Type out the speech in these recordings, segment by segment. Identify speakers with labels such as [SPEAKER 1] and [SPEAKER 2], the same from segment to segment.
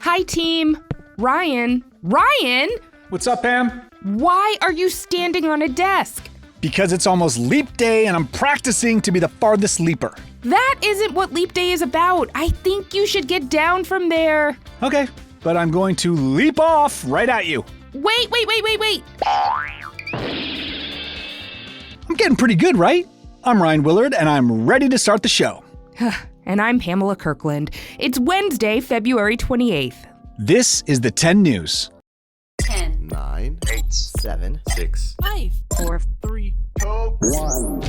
[SPEAKER 1] Hi, team. Ryan? Ryan?
[SPEAKER 2] What's up, Pam?
[SPEAKER 1] Why are you standing on a desk?
[SPEAKER 2] Because it's almost leap day and I'm practicing to be the farthest leaper.
[SPEAKER 1] That isn't what leap day is about. I think you should get down from there.
[SPEAKER 2] Okay, but I'm going to leap off right at you.
[SPEAKER 1] Wait.
[SPEAKER 2] I'm getting pretty good, right? I'm Ryan Willard and I'm ready to start the show.
[SPEAKER 1] And I'm Pamela Kirkland. It's Wednesday, February 28th.
[SPEAKER 2] This is the 10 News.
[SPEAKER 3] 10,
[SPEAKER 4] 9,
[SPEAKER 3] 8,
[SPEAKER 4] 7, 6,
[SPEAKER 3] 5,
[SPEAKER 4] 4, 3, 2, 1.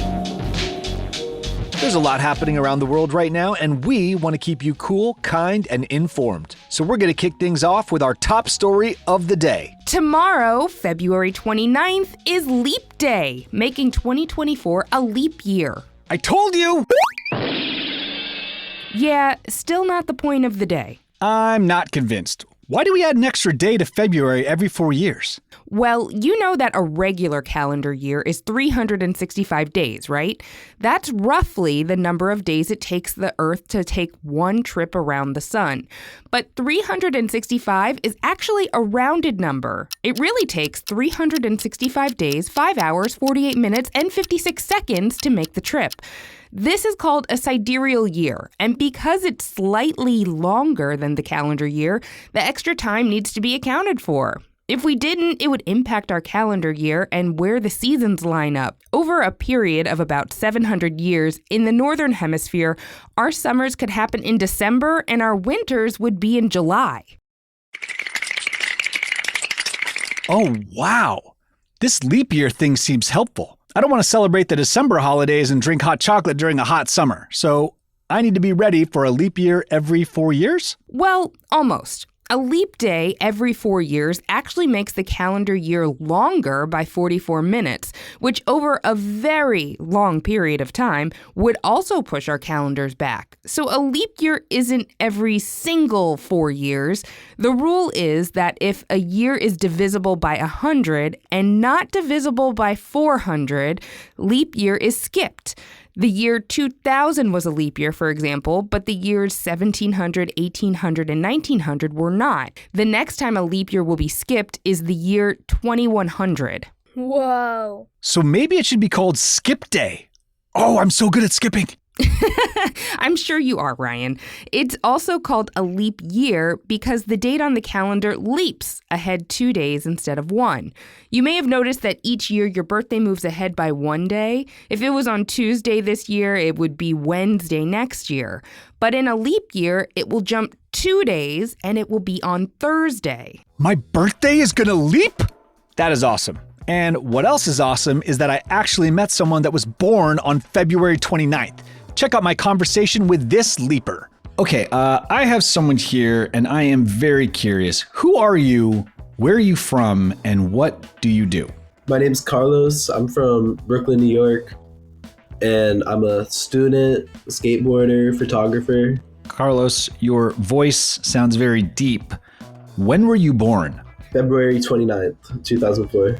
[SPEAKER 2] There's a lot happening around the world right now, and we want to keep you cool, kind, and informed. So we're going to kick things off with our top story of the day.
[SPEAKER 1] Tomorrow, February 29th, is Leap Day, making 2024 a leap year.
[SPEAKER 2] I told you!
[SPEAKER 1] Yeah, still not the point of the day.
[SPEAKER 2] I'm not convinced. Why do we add an extra day to February every 4 years?
[SPEAKER 1] Well, you know that a regular calendar year is 365 days, right? That's roughly the number of days it takes the Earth to take one trip around the sun. But 365 is actually a rounded number. It really takes 365 days, 5 hours, 48 minutes, and 56 seconds to make the trip. This is called a sidereal year, and because it's slightly longer than the calendar year, the extra time needs to be accounted for. If we didn't, it would impact our calendar year and where the seasons line up. Over a period of about 700 years, in the Northern Hemisphere, our summers could happen in December and our winters would be in July.
[SPEAKER 2] Oh, wow. This leap year thing seems helpful. I don't want to celebrate the December holidays and drink hot chocolate during a hot summer, so I need to be ready for a leap year every 4 years?
[SPEAKER 1] Well, almost. A leap day every 4 years actually makes the calendar year longer by 44 minutes, which over a very long period of time would also push our calendars back. So a leap year isn't every single 4 years. The rule is that if a year is divisible by 100 and not divisible by 400, leap year is skipped. The year 2000 was a leap year, for example, but the years 1700, 1800, and 1900 were not. The next time a leap year will be skipped is the year 2100.
[SPEAKER 5] Whoa.
[SPEAKER 2] So maybe it should be called Skip Day. Oh, I'm so good at skipping.
[SPEAKER 1] I'm sure you are, Ryan. It's also called a leap year because the date on the calendar leaps ahead 2 days instead of 1. You may have noticed that each year your birthday moves ahead by 1 day. If it was on Tuesday this year, it would be Wednesday next year. But in a leap year, it will jump 2 days and it will be on Thursday.
[SPEAKER 2] My birthday is gonna leap? That is awesome. And what else is awesome is that I actually met someone that was born on February 29th. Check out my conversation with this leaper. Okay, I have someone here and I am very curious. Who are you? Where are you from? And what do you do?
[SPEAKER 6] My name's Carlos. I'm from Brooklyn, New York. And I'm a student, skateboarder, photographer.
[SPEAKER 2] Carlos, your voice sounds very deep. When were you born?
[SPEAKER 6] February 29th, 2004.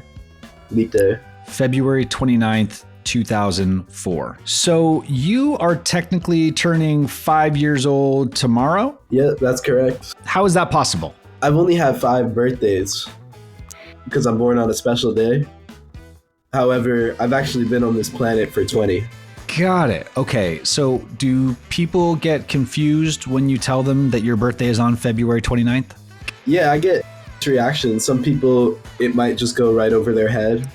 [SPEAKER 6] Leap day.
[SPEAKER 2] February 29th, 2004. So you are technically turning 5 years old tomorrow?
[SPEAKER 6] Yeah, that's correct.
[SPEAKER 2] How is that possible?
[SPEAKER 6] I've only had 5 birthdays because I'm born on a special day. However, I've actually been on this planet for 20.
[SPEAKER 2] Got it. Okay, so do people get confused when you tell them that your birthday is on February 29th?
[SPEAKER 6] Yeah, I get reactions. Some people, it might just go right over their head.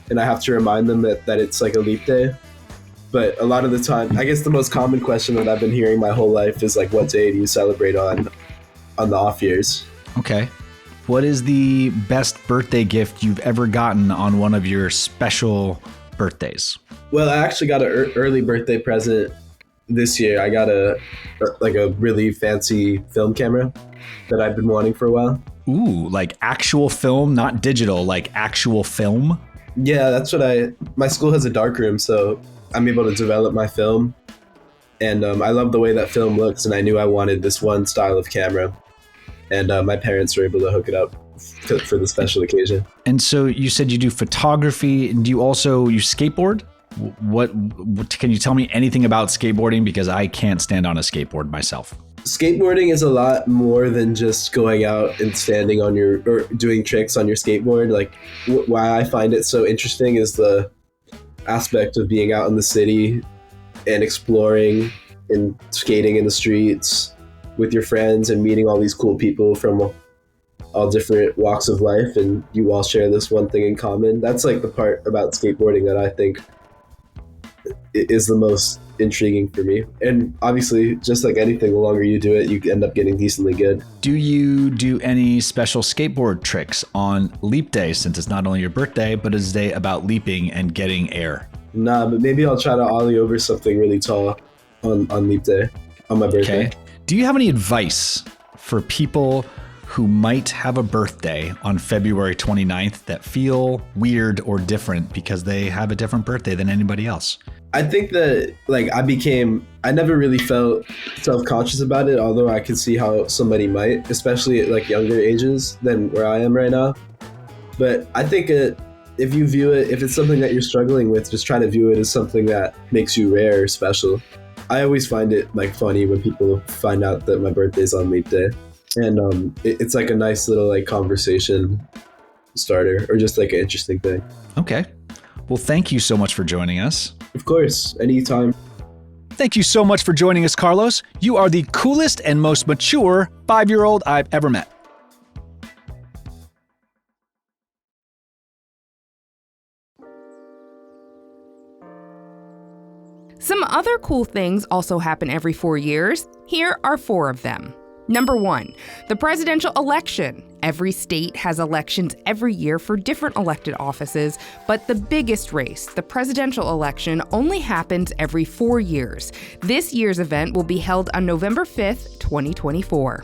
[SPEAKER 6] And I have to remind them that it's like a leap day. But a lot of the time, I guess the most common question that I've been hearing my whole life is like, what day do you celebrate on the off years?
[SPEAKER 2] Okay. What is the best birthday gift you've ever gotten on one of your special birthdays?
[SPEAKER 6] Well, I actually got an early birthday present this year. I got a really fancy film camera that I've been wanting for a while.
[SPEAKER 2] Ooh, like actual film, not digital, like actual film?
[SPEAKER 6] Yeah, that's what my school has a darkroom, so I'm able to develop my film. And I love the way that film looks, and I knew I wanted this one style of camera. And my parents were able to hook it up for the special occasion.
[SPEAKER 2] And so you said you do photography, and do you also use skateboard? What can you tell me anything about skateboarding? Because I can't stand on a skateboard myself.
[SPEAKER 6] Skateboarding is a lot more than just going out and standing on or doing tricks on your skateboard. Like why I find it so interesting is the aspect of being out in the city and exploring and skating in the streets with your friends and meeting all these cool people from all different walks of life, and you all share this one thing in common. That's like the part about skateboarding that I think is the most intriguing for me. And obviously, just like anything, the longer you do it, you end up getting decently good.
[SPEAKER 2] Do you do any special skateboard tricks on Leap Day, since it's not only your birthday, but it's a day about leaping and getting air?
[SPEAKER 6] Nah, but maybe I'll try to ollie over something really tall on Leap Day, on my birthday.
[SPEAKER 2] Okay. Do you have any advice for people who might have a birthday on February 29th that feel weird or different because they have a different birthday than anybody else?
[SPEAKER 6] I think that I never really felt self-conscious about it, although I could see how somebody might, especially at like younger ages than where I am right now. But I think if you view it, if it's something that you're struggling with, just try to view it as something that makes you rare or special. I always find it like funny when people find out that my birthday's on Leap Day. And it's like a nice little like conversation starter, or just like an interesting thing.
[SPEAKER 2] Okay. Well, thank you so much for joining us.
[SPEAKER 6] Of course, anytime.
[SPEAKER 2] Thank you so much for joining us, Carlos. You are the coolest and most mature 5-year-old I've ever met.
[SPEAKER 1] Some other cool things also happen every 4 years. Here are 4 of them. Number 1, the presidential election. Every state has elections every year for different elected offices, but the biggest race, the presidential election, only happens every 4 years. This year's event will be held on November 5th, 2024.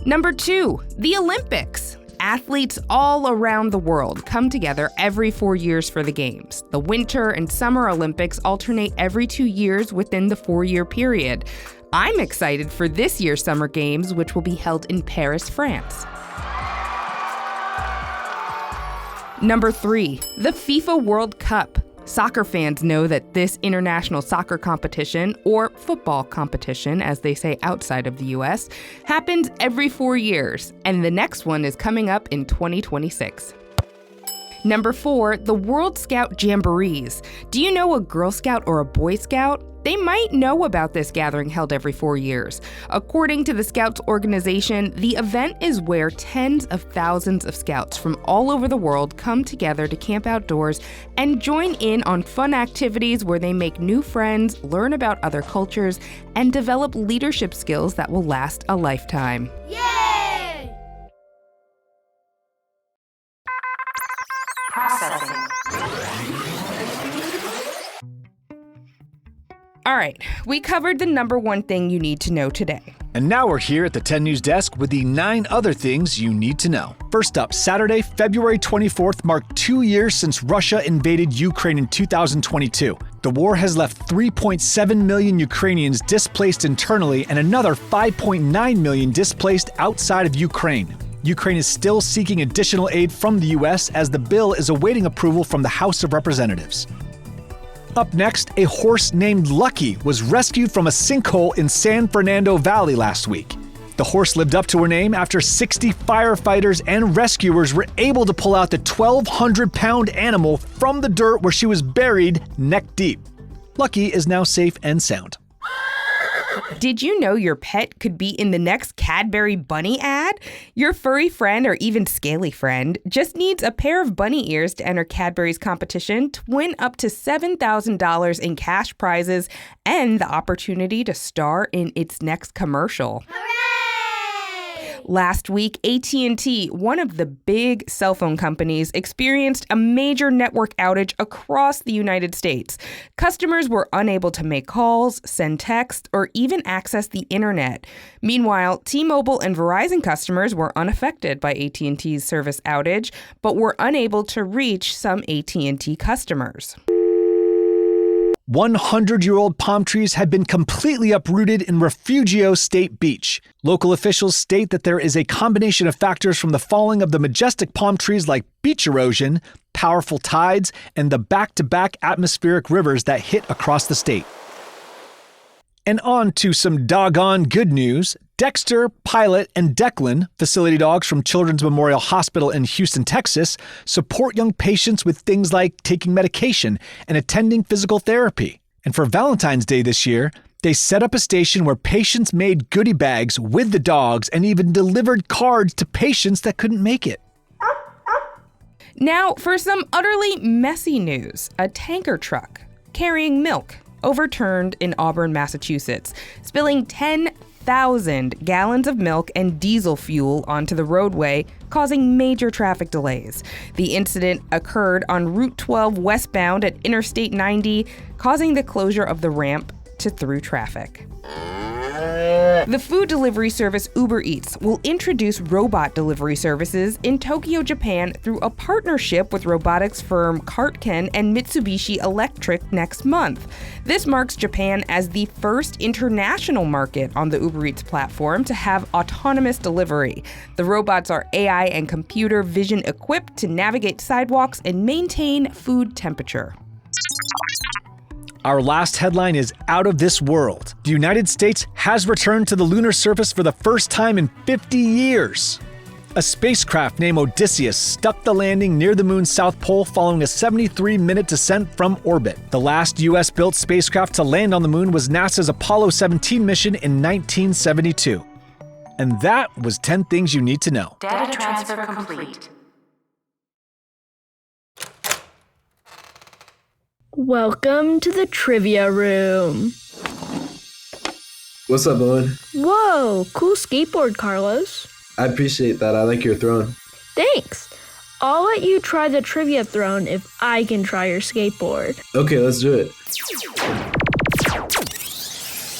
[SPEAKER 1] Number 2, the Olympics. Athletes all around the world come together every 4 years for the Games. The Winter and Summer Olympics alternate every 2 years within the 4-year period. I'm excited for this year's Summer Games, which will be held in Paris, France. Number 3, the FIFA World Cup. Soccer fans know that this international soccer competition, or football competition as they say outside of the US, happens every 4 years, and the next one is coming up in 2026. Number 4, the World Scout Jamborees. Do you know a Girl Scout or a Boy Scout? They might know about this gathering held every 4 years. According to the Scouts organization, the event is where tens of thousands of Scouts from all over the world come together to camp outdoors and join in on fun activities where they make new friends, learn about other cultures, and develop leadership skills that will last a lifetime.
[SPEAKER 3] Yay! Processing.
[SPEAKER 1] All right, we covered the number 1 thing you need to know today.
[SPEAKER 2] And now we're here at the 10 News Desk with the 9 other things you need to know. First up, Saturday, February 24th marked 2 years since Russia invaded Ukraine in 2022. The war has left 3.7 million Ukrainians displaced internally and another 5.9 million displaced outside of Ukraine. Ukraine is still seeking additional aid from the U.S. as the bill is awaiting approval from the House of Representatives. Up next, a horse named Lucky was rescued from a sinkhole in San Fernando Valley last week. The horse lived up to her name after 60 firefighters and rescuers were able to pull out the 1,200-pound animal from the dirt where she was buried neck deep. Lucky is now safe and sound.
[SPEAKER 1] Did you know your pet could be in the next Cadbury bunny ad? Your furry friend or even scaly friend just needs a pair of bunny ears to enter Cadbury's competition to win up to $7,000 in cash prizes and the opportunity to star in its next commercial. Last week, AT&T, one of the big cell phone companies, experienced a major network outage across the United States. Customers were unable to make calls, send text, or even access the internet. Meanwhile, T-Mobile and Verizon customers were unaffected by AT&T's service outage, but were unable to reach some AT&T customers.
[SPEAKER 2] 100-year-old palm trees had been completely uprooted in Refugio State Beach. Local officials state that there is a combination of factors from the falling of the majestic palm trees like beach erosion, powerful tides, and the back-to-back atmospheric rivers that hit across the state. And on to some doggone good news. Dexter, Pilot, and Declan, facility dogs from Children's Memorial Hospital in Houston, Texas, support young patients with things like taking medication and attending physical therapy. And for Valentine's Day this year, they set up a station where patients made goodie bags with the dogs and even delivered cards to patients that couldn't make it.
[SPEAKER 1] Now, for some utterly messy news, a tanker truck carrying milk overturned in Auburn, Massachusetts, spilling 10,000 gallons of milk and diesel fuel onto the roadway, causing major traffic delays. The incident occurred on Route 12 westbound at Interstate 90, causing the closure of the ramp to through traffic. The food delivery service Uber Eats will introduce robot delivery services in Tokyo, Japan through a partnership with robotics firm Cartken and Mitsubishi Electric next month. This marks Japan as the first international market on the Uber Eats platform to have autonomous delivery. The robots are AI and computer vision equipped to navigate sidewalks and maintain food temperature.
[SPEAKER 2] Our last headline is out of this world. The United States has returned to the lunar surface for the first time in 50 years. A spacecraft named Odysseus stuck the landing near the moon's south pole following a 73-minute descent from orbit. The last U.S.-built spacecraft to land on the moon was NASA's Apollo 17 mission in 1972. And that was 10 things you need to know.
[SPEAKER 3] Data transfer complete.
[SPEAKER 5] Welcome to the trivia room.
[SPEAKER 6] What's up, Owen?
[SPEAKER 5] Whoa, cool skateboard, Carlos.
[SPEAKER 6] I appreciate that. I like your throne.
[SPEAKER 5] Thanks. I'll let you try the trivia throne if I can try your skateboard.
[SPEAKER 6] Okay, let's do it.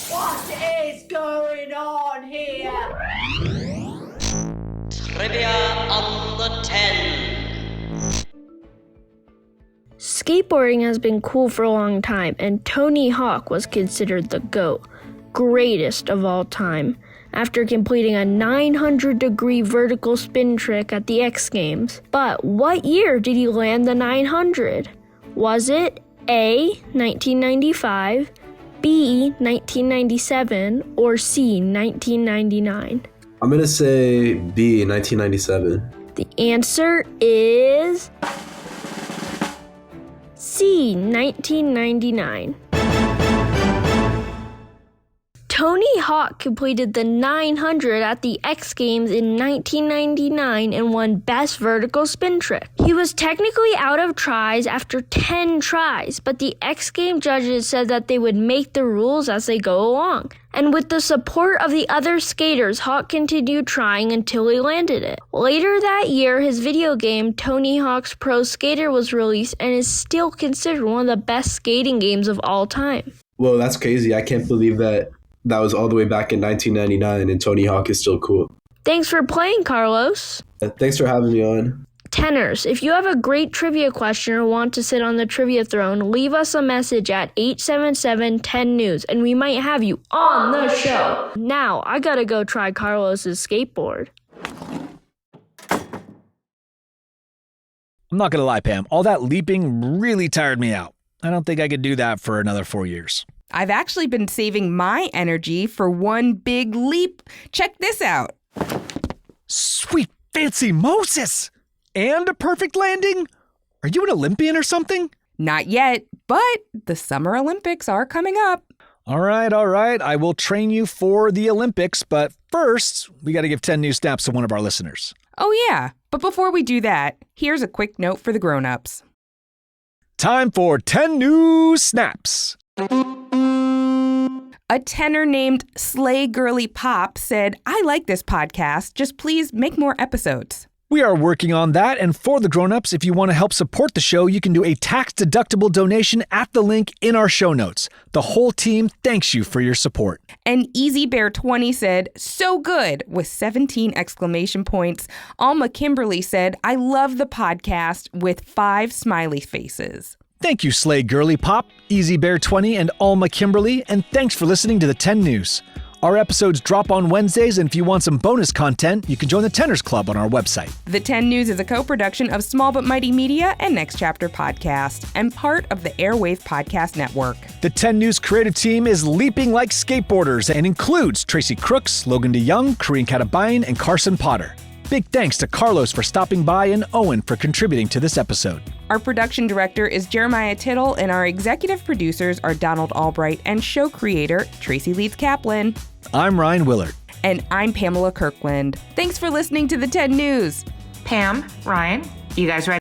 [SPEAKER 7] What is going on here?
[SPEAKER 8] Trivia on the 10.
[SPEAKER 5] Skateboarding has been cool for a long time, and Tony Hawk was considered the GOAT, greatest of all time, after completing a 900-degree vertical spin trick at the X Games. But what year did he land the 900? Was it A, 1995, B, 1997, or C, 1999?
[SPEAKER 6] I'm going to say B, 1997.
[SPEAKER 5] The answer is C, 1999. Tony Hawk completed the 900 at the X Games in 1999 and won Best Vertical Spin Trick. He was technically out of tries after 10 tries, but the X Game judges said that they would make the rules as they go along. And with the support of the other skaters, Hawk continued trying until he landed it. Later that year, his video game, Tony Hawk's Pro Skater, was released and is still considered one of the best skating games of all time.
[SPEAKER 6] Whoa, that's crazy. I can't believe that was all the way back in 1999 and Tony Hawk is still cool.
[SPEAKER 5] Thanks for playing, Carlos.
[SPEAKER 6] Thanks for having me on.
[SPEAKER 5] Tenors, if you have a great trivia question or want to sit on the trivia throne, leave us a message at 877-10-NEWS and we might have you on the show. Now, I gotta go try Carlos's skateboard.
[SPEAKER 2] I'm not gonna lie, Pam. All that leaping really tired me out. I don't think I could do that for another 4 years.
[SPEAKER 1] I've actually been saving my energy for one big leap. Check this out.
[SPEAKER 2] Sweet fancy Moses! And a perfect landing? Are you an Olympian or something?
[SPEAKER 1] Not yet, but the Summer Olympics are coming up.
[SPEAKER 2] All right. I will train you for the Olympics, but first, we got to give 10 new snaps to one of our listeners.
[SPEAKER 1] Oh yeah, but before we do that, here's a quick note for the grown-ups.
[SPEAKER 2] Time for 10 new snaps.
[SPEAKER 1] A tenor named Slay Girly Pop said, "I like this podcast, just please make more episodes."
[SPEAKER 2] We are working on that, and for the grown-ups, if you want to help support the show, you can do a tax-deductible donation at the link in our show notes. The whole team thanks you for your support.
[SPEAKER 1] And Easy Bear 20 said, "So good," with 17 exclamation points. Alma Kimberly said, "I love the podcast," with 5 smiley faces.
[SPEAKER 2] Thank you, Slay Girly Pop, Easy Bear 20, and Alma Kimberly, and thanks for listening to the 10 News. Our episodes drop on Wednesdays, and if you want some bonus content, you can join the Tenors Club on our website.
[SPEAKER 1] The 10 News is a co-production of Small But Mighty Media and Next Chapter Podcast, and part of the Airwave Podcast Network.
[SPEAKER 2] The 10 News creative team is leaping like skateboarders and includes Tracy Crooks, Logan DeYoung, Karine Katabayan, and Carson Potter. Big thanks to Carlos for stopping by and Owen for contributing to this episode.
[SPEAKER 1] Our production director is Jeremiah Tittle, and our executive producers are Donald Albright and show creator Tracy Leeds Kaplan.
[SPEAKER 2] I'm Ryan Willard.
[SPEAKER 1] And I'm Pamela Kirkland. Thanks for listening to the 10 News.
[SPEAKER 3] Pam, Ryan, you guys ready?